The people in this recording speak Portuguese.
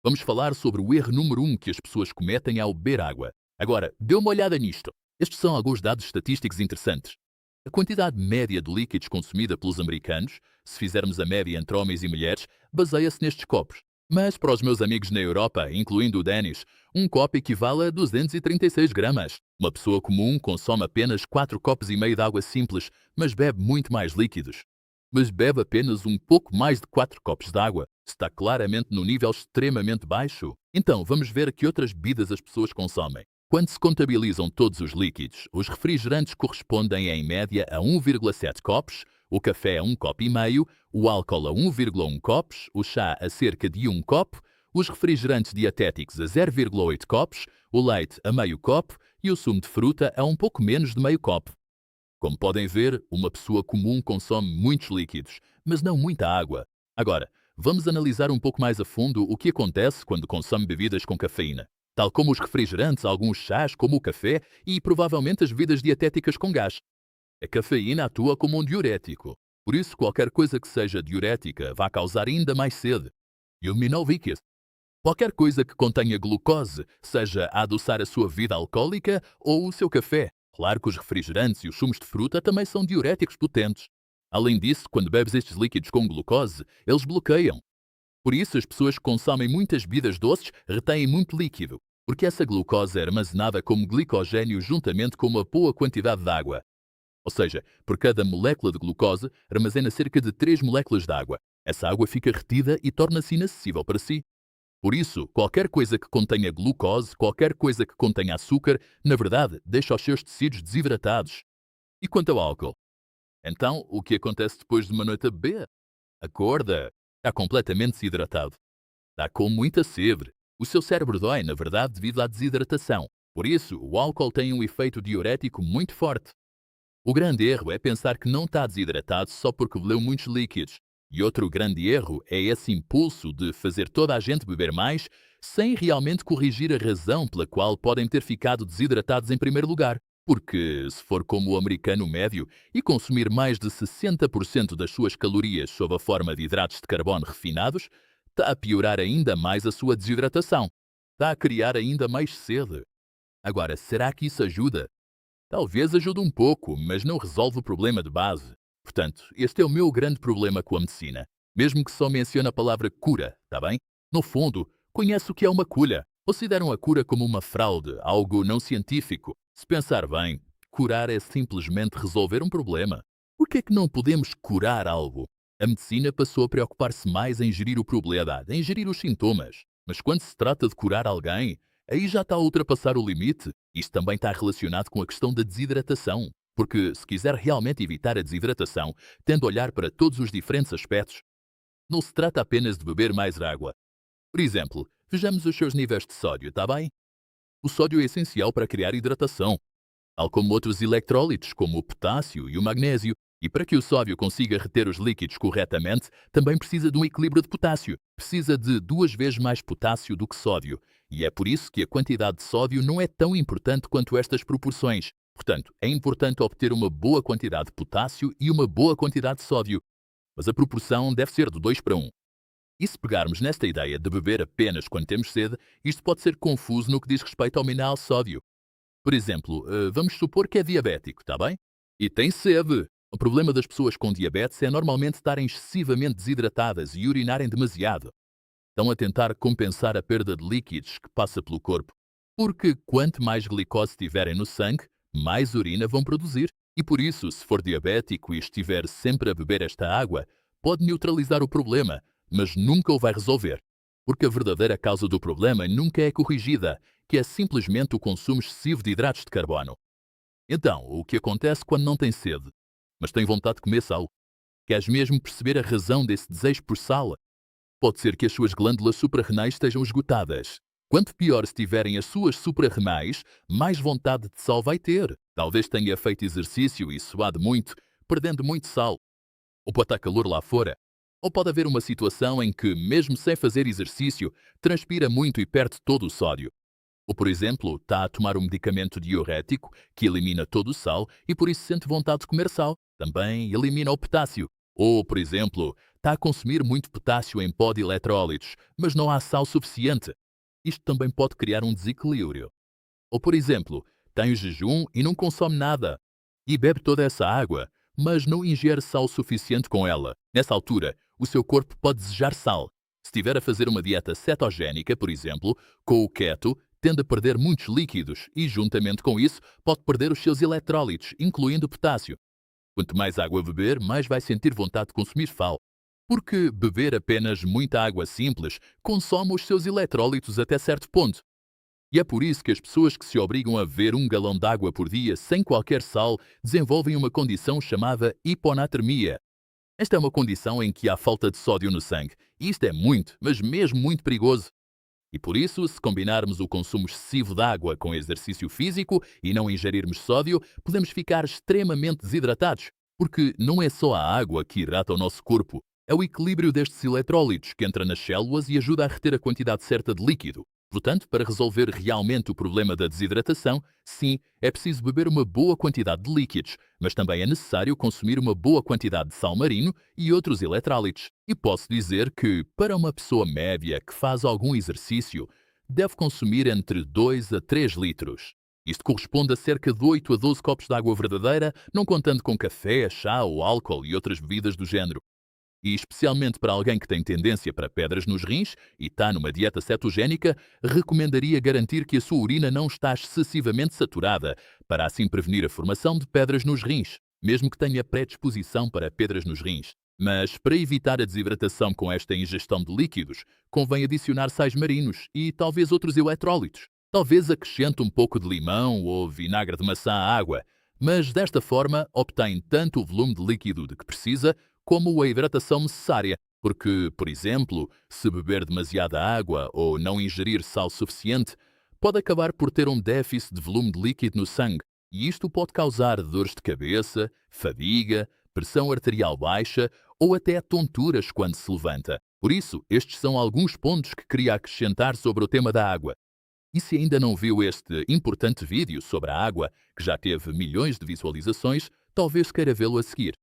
Vamos falar sobre o erro número um que as pessoas cometem ao beber água. Agora, dê uma olhada nisto. Estes são alguns dados estatísticos interessantes. A quantidade média de líquidos consumida pelos americanos, se fizermos a média entre homens e mulheres, baseia-se nestes copos. Mas para os meus amigos na Europa, incluindo o Denis, um copo equivale a 236 gramas. Uma pessoa comum consome apenas 4 copos e meio de água simples, mas bebe muito mais líquidos. Mas bebe apenas um pouco mais de 4 copos de água. Está claramente num nível extremamente baixo. Então, vamos ver que outras bebidas as pessoas consomem. Quando se contabilizam todos os líquidos, os refrigerantes correspondem em média a 1,7 copos, o café a 1 copo e meio, o álcool a 1,1 copos, o chá a cerca de 1 copo, os refrigerantes dietéticos a 0,8 copos, o leite a meio copo e o sumo de fruta a um pouco menos de meio copo. Como podem ver, uma pessoa comum consome muitos líquidos, mas não muita água. Agora, vamos analisar um pouco mais a fundo o que acontece quando consome bebidas com cafeína. Tal como os refrigerantes, alguns chás, como o café e provavelmente as bebidas dietéticas com gás. A cafeína atua como um diurético. Por isso, qualquer coisa que seja diurética vai causar ainda mais sede. E o Minovic. Qualquer coisa que contenha glucose, seja a adoçar a sua vida alcoólica ou o seu café. Claro que os refrigerantes e os sumos de fruta também são diuréticos potentes. Além disso, quando bebes estes líquidos com glucose, eles bloqueiam. Por isso, as pessoas que consomem muitas bebidas doces retêm muito líquido, porque essa glucose é armazenada como glicogênio juntamente com uma boa quantidade de água. Ou seja, por cada molécula de glucose, armazena cerca de 3 moléculas de água. Essa água fica retida e torna-se inacessível para si. Por isso, qualquer coisa que contenha glucose, qualquer coisa que contenha açúcar, na verdade, deixa os seus tecidos desidratados. E quanto ao álcool? Então, o que acontece depois de uma noite a beber? Acorda, está completamente desidratado. Está com muita sede. O seu cérebro dói, na verdade, devido à desidratação. Por isso, o álcool tem um efeito diurético muito forte. O grande erro é pensar que não está desidratado só porque bebeu muitos líquidos. E outro grande erro é esse impulso de fazer toda a gente beber mais sem realmente corrigir a razão pela qual podem ter ficado desidratados em primeiro lugar. Porque, se for como o americano médio e consumir mais de 60% das suas calorias sob a forma de hidratos de carbono refinados, está a piorar ainda mais a sua desidratação. Está a criar ainda mais sede. Agora, será que isso ajuda? Talvez ajude um pouco, mas não resolve o problema de base. Portanto, este é o meu grande problema com a medicina. Mesmo que só mencione a palavra cura, está bem? No fundo, conhece o que é uma cura. Consideram a cura como uma fraude, algo não científico. Se pensar bem, curar é simplesmente resolver um problema. Por que é que não podemos curar algo? A medicina passou a preocupar-se mais em gerir o problema, em gerir os sintomas. Mas quando se trata de curar alguém, aí já está a ultrapassar o limite. Isto também está relacionado com a questão da desidratação. Porque, se quiser realmente evitar a desidratação, tende a olhar para todos os diferentes aspectos. Não se trata apenas de beber mais água. Por exemplo, vejamos os seus níveis de sódio, está bem? O sódio é essencial para criar hidratação, tal como outros eletrólitos, como o potássio e o magnésio. E para que o sódio consiga reter os líquidos corretamente, também precisa de um equilíbrio de potássio. Precisa de 2 vezes mais potássio do que sódio. E é por isso que a quantidade de sódio não é tão importante quanto estas proporções. Portanto, é importante obter uma boa quantidade de potássio e uma boa quantidade de sódio. Mas a proporção deve ser de 2 para 1. E se pegarmos nesta ideia de beber apenas quando temos sede, isto pode ser confuso no que diz respeito ao mineral sódio. Por exemplo, vamos supor que é diabético, está bem? E tem sede. O problema das pessoas com diabetes é normalmente estarem excessivamente desidratadas e urinarem demasiado. Estão a tentar compensar a perda de líquidos que passa pelo corpo. Porque quanto mais glicose tiverem no sangue, mais urina vão produzir. E por isso, se for diabético e estiver sempre a beber esta água, pode neutralizar o problema, mas nunca o vai resolver. Porque a verdadeira causa do problema nunca é corrigida, que é simplesmente o consumo excessivo de hidratos de carbono. Então, o que acontece quando não tem sede, mas tem vontade de comer sal? Queres mesmo perceber a razão desse desejo por sal? Pode ser que as suas glândulas suprarrenais estejam esgotadas. Quanto pior estiverem as suas suprarrenais, mais vontade de sal vai ter. Talvez tenha feito exercício e suado muito, perdendo muito sal. Ou pode estar calor lá fora. Ou pode haver uma situação em que, mesmo sem fazer exercício, transpira muito e perde todo o sódio. Ou, por exemplo, está a tomar um medicamento diurético que elimina todo o sal e por isso sente vontade de comer sal. Também elimina o potássio. Ou, por exemplo, está a consumir muito potássio em pó de eletrólitos, mas não há sal suficiente. Isto também pode criar um desequilíbrio. Ou, por exemplo, tem o jejum e não consome nada. E bebe toda essa água, mas não ingere sal suficiente com ela. Nessa altura, o seu corpo pode desejar sal. Se estiver a fazer uma dieta cetogénica, por exemplo, com o keto, tende a perder muitos líquidos e, juntamente com isso, pode perder os seus eletrólitos, incluindo o potássio. Quanto mais água beber, mais vai sentir vontade de consumir sal. Porque beber apenas muita água simples consome os seus eletrólitos até certo ponto. E é por isso que as pessoas que se obrigam a beber 1 galão de água por dia sem qualquer sal desenvolvem uma condição chamada hiponatremia. Esta é uma condição em que há falta de sódio no sangue, e isto é muito, mas mesmo muito perigoso. E por isso, se combinarmos o consumo excessivo de água com exercício físico e não ingerirmos sódio, podemos ficar extremamente desidratados, porque não é só a água que hidrata o nosso corpo, é o equilíbrio destes eletrólitos que entra nas células e ajuda a reter a quantidade certa de líquido. Portanto, para resolver realmente o problema da desidratação, sim, é preciso beber uma boa quantidade de líquidos, mas também é necessário consumir uma boa quantidade de sal marino e outros eletrólitos. E posso dizer que, para uma pessoa média que faz algum exercício, deve consumir entre 2 a 3 litros. Isto corresponde a cerca de 8 a 12 copos de água verdadeira, não contando com café, chá ou álcool e outras bebidas do género. E especialmente para alguém que tem tendência para pedras nos rins e está numa dieta cetogénica, recomendaria garantir que a sua urina não está excessivamente saturada, para assim prevenir a formação de pedras nos rins, mesmo que tenha predisposição para pedras nos rins. Mas, para evitar a desidratação com esta ingestão de líquidos, convém adicionar sais marinhos e talvez outros eletrólitos. Talvez acrescente um pouco de limão ou vinagre de maçã à água, mas desta forma obtém tanto o volume de líquido de que precisa, como a hidratação necessária, porque, por exemplo, se beber demasiada água ou não ingerir sal suficiente, pode acabar por ter um déficit de volume de líquido no sangue, e isto pode causar dores de cabeça, fadiga, pressão arterial baixa ou até tonturas quando se levanta. Por isso, estes são alguns pontos que queria acrescentar sobre o tema da água. E se ainda não viu este importante vídeo sobre a água, que já teve milhões de visualizações, talvez queira vê-lo a seguir.